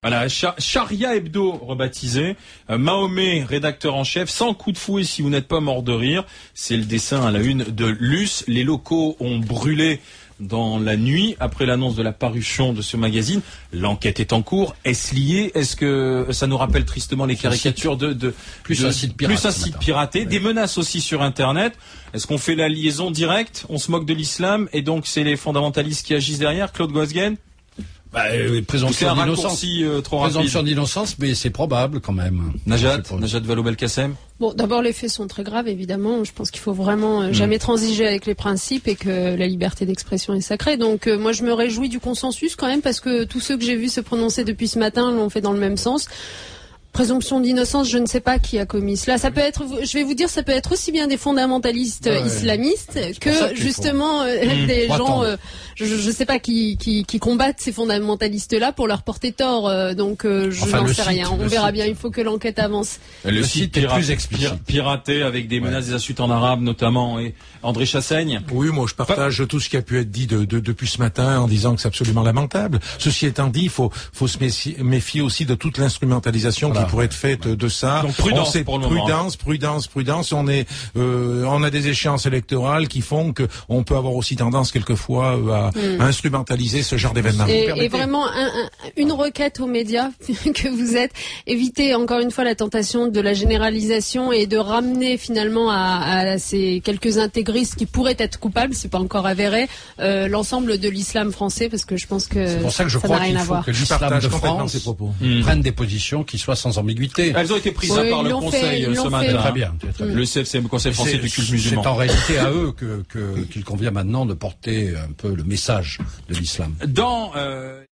Voilà, Charia Hebdo rebaptisé, Mahomet, rédacteur en chef, sans coup de fouet si vous n'êtes pas mort de rire. C'est le dessin à la une de Luce. Les locaux ont brûlé dans la nuit après l'annonce de la parution de ce magazine. L'enquête est en cours. Est-ce lié? Est-ce que ça nous rappelle tristement les caricatures plus un site piraté, oui. Des menaces aussi sur Internet. Est-ce qu'on fait la liaison directe? On se moque de l'islam et donc c'est les fondamentalistes qui agissent derrière? Claude Goasguen? Présomption d'innocence. Présomption d'innocence, mais c'est probable quand même. Najat Vallaud-Belkacem. Bon, d'abord les faits sont très graves, évidemment. Je pense qu'il faut vraiment jamais transiger avec les principes et que la liberté d'expression est sacrée. Donc moi je me réjouis du consensus quand même parce que tous ceux que j'ai vus se prononcer depuis ce matin l'ont fait dans le même sens. Présomption d'innocence, je ne sais pas qui a commis cela. Ça peut être, je vais vous dire, ça peut être aussi bien des fondamentalistes islamistes que justement des gens, je ne sais pas qui combattent ces fondamentalistes-là pour leur porter tort. Donc je n'en sais rien. On verra bien. Il faut que l'enquête avance. Le site est plus explicite. Piraté avec des menaces, des insultes en arabe notamment. Et André Chassaigne. Oui, moi je partage tout ce qui a pu être dit depuis ce matin en disant que c'est absolument lamentable. Ceci étant dit, il faut se méfier aussi de toute l'instrumentalisation qui pourrait être faite de ça. Donc prudence pour le moment. Prudence. On a des échéances électorales qui font que on peut avoir aussi tendance quelquefois à instrumentaliser ce genre d'événement. Et vraiment une requête aux médias que vous êtes, évitez encore une fois la tentation de la généralisation et de ramener finalement à ces quelques intégristes qui pourraient être coupables, c'est pas encore avéré, l'ensemble de l'islam français, parce que je pense que c'est pour ça que je crois qu'il faut que l'islam de France prenne des positions qui soient sans ambiguïté. Elles ont été prises par le Conseil ce matin. Très bien. Le CFCM, le Conseil français du culte musulman. C'est en réalité à eux qu'il convient maintenant de porter un peu le message de l'islam.